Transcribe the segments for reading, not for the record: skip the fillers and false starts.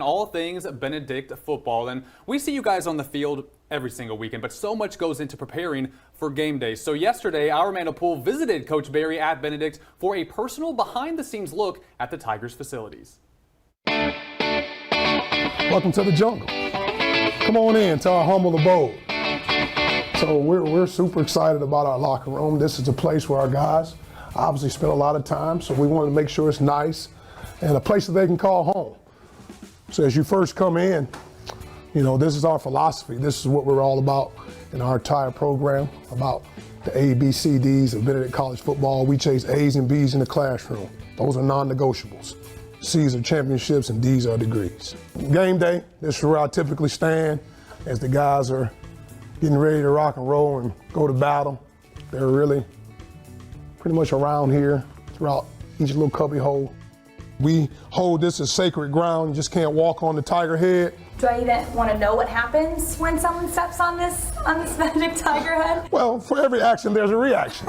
All things Benedict football, and we see you guys on the field every single weekend, but so much goes into preparing for game day. So yesterday, our man Pool visited Coach Berry at Benedict for a personal behind-the-scenes look at the Tigers facilities. Welcome to the jungle. Come on in to our humble abode. So we're super excited about our locker room. This is a place where our guys obviously spend a lot of time, so we want to make sure it's nice and a place that they can call home. So as you first come in, you know, this is our philosophy. This is what we're all about in our entire program, about the A, B, C, Ds of Benedict College football. We chase A's and B's in the classroom. Those are non-negotiables. C's are championships and D's are degrees. Game day, this is where I typically stand as the guys are getting ready to rock and roll and go to battle. They're really pretty much around here throughout each little cubby hole. We hold this as sacred ground. You just can't walk on the tiger head. Do I even want to know what happens when someone steps on this Benedict tiger head? Well, for every action, there's a reaction.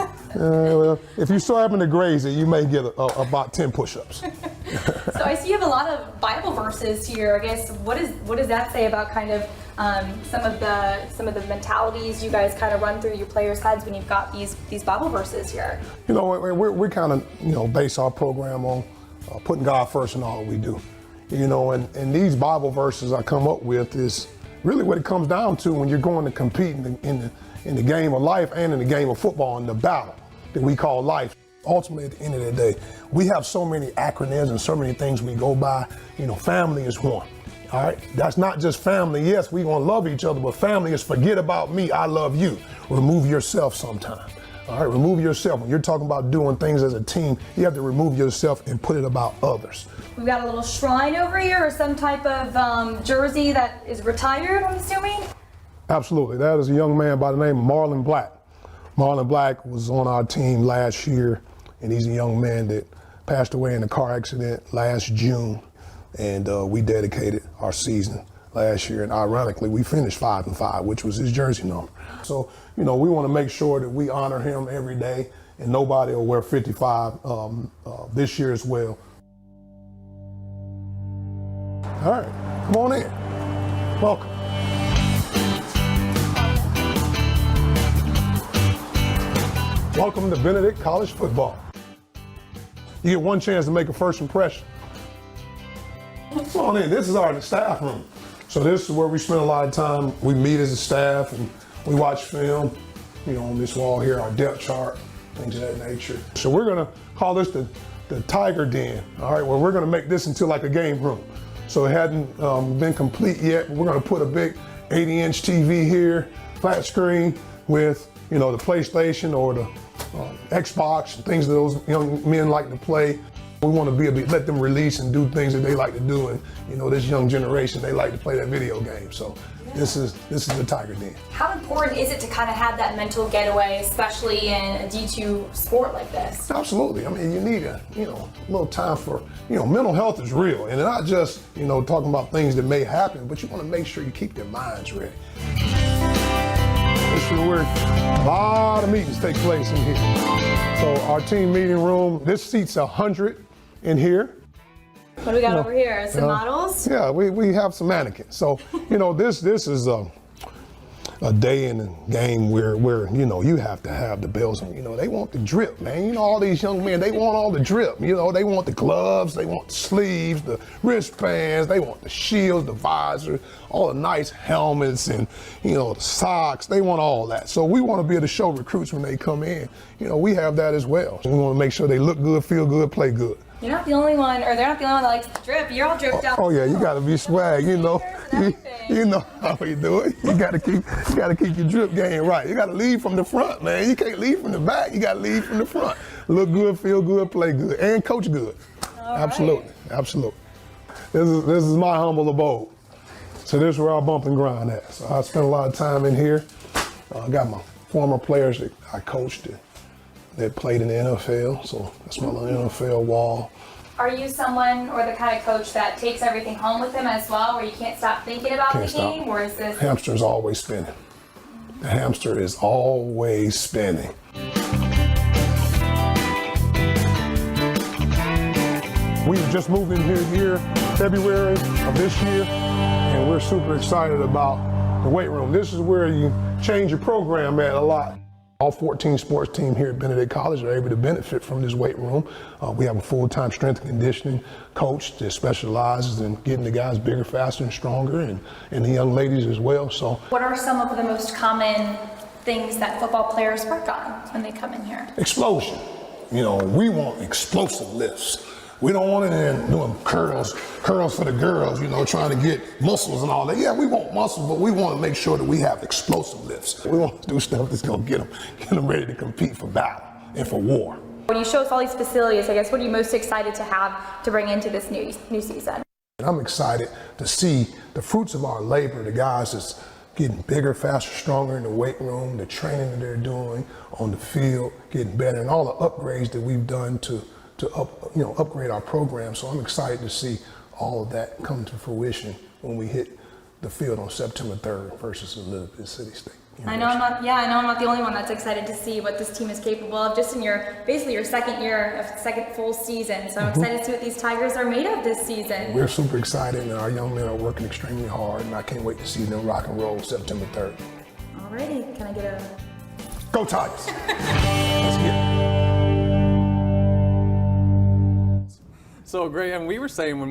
If you so happen to graze it, you may get about 10 push-ups. So I see you have a lot of Bible verses here. I guess what does that say about kind of some of the mentalities you guys kind of run through your players' heads when you've got these Bible verses here? You know, we kind of base our program on putting God first in all that we do. You know, and these Bible verses I come up with is really what it comes down to when you're going to compete in the game of life and in the game of football, in the battle that we call life. Ultimately, at the end of the day, we have so many acronyms and so many things we go by. You know, family is one. All right, that's not just family. Yes, we gonna love each other, but family is forget about me, I love you. Remove yourself sometime. All right, remove yourself. When you're talking about doing things as a team, you have to remove yourself and put it about others. We've got a little shrine over here, or some type of jersey that is retired, I'm assuming? Absolutely. That is a young man by the name of Marlon Black. Marlon Black was on our team last year, and he's a young man that passed away in a car accident last June, and we dedicated our season last year, and ironically, we finished 5-5, which was his jersey number. So, you know, we want to make sure that we honor him every day, and nobody will wear 55 this year as well. All right, come on in. Welcome. Welcome to Benedict College football. You get one chance to make a first impression. Come on in, this is our staff room. So this is where we spend a lot of time. We meet as a staff and we watch film. You know, on this wall here, our depth chart, things of that nature. So we're gonna call this the Tiger Den, all right, where we're gonna make this into like a game room. So it hadn't been complete yet, but we're gonna put a big 80-inch TV here, flat screen with, you know, the PlayStation or the Xbox, things that those young men like to play. We want to be able to let them release and do things that they like to do, and you know, this young generation, they like to play that video game. So this is the Tiger Den. How important is it to kind of have that mental getaway, especially in a D2 sport like this? Absolutely. I mean, you need a little time for, mental health is real, and not just talking about things that may happen, but you want to make sure you keep your minds ready. A lot of meetings take place in here. So our team meeting room, this seats 100 in here. What do we got over here? Some models? Yeah, we have some mannequins. So, this is a day in the game where you have to have the bells and they want the drip, man. All these young men, they want all the drip. They want the gloves, they want the sleeves, the wristbands, they want the shields, the visors, all the nice helmets and the socks. They want all that. So we want to be able to show recruits when they come in. We have that as well. We want to make sure they look good, feel good, play good. You're not the only one, or they're not the only one that likes to drip. You're all dripped out. Oh yeah, you gotta be swag, you know how you do it. You gotta keep your drip game right. You gotta lead from the front, man. You can't lead from the back. You gotta lead from the front. Look good, feel good, play good, and coach good. Absolutely, absolutely. This is my humble abode. So this is where I bump and grind at. So I spend a lot of time in here. I got my former players that I coached that played in the NFL, so that's my little NFL wall. Are you someone or the kind of coach that takes everything home with him as well, where you can't stop thinking about the game, or is this? Hamster is always spinning. The hamster is always spinning. We just moved in here February of this year, and we're super excited about the weight room. This is where you change your program at a lot. All 14 sports teams here at Benedict College are able to benefit from this weight room. We have a full-time strength and conditioning coach that specializes in getting the guys bigger, faster, and stronger, and the young ladies as well. So, what are some of the most common things that football players work on when they come in here? Explosion. You know, we want explosive lifts. We don't want it in doing curls for the girls, you know, trying to get muscles and all that. Yeah, we want muscles, but we want to make sure that we have explosive lifts. We want to do stuff that's going to get them ready to compete for battle and for war. When you show us all these facilities, I guess, what are you most excited to have to bring into this new season? I'm excited to see the fruits of our labor, the guys that's getting bigger, faster, stronger in the weight room, the training that they're doing on the field, getting better, and all the upgrades that we've done to upgrade our program. So I'm excited to see all of that come to fruition when we hit the field on September 3rd versus Elizabeth City State University. I know I'm not the only one that's excited to see what this team is capable of just in basically your second year of second full season. So I'm excited to see what these Tigers are made of this season. We're super excited, and our young men are working extremely hard, and I can't wait to see them rock and roll September 3rd. Alrighty, can I get a... Go Tigers! Let's get it. So, Graham, we were saying when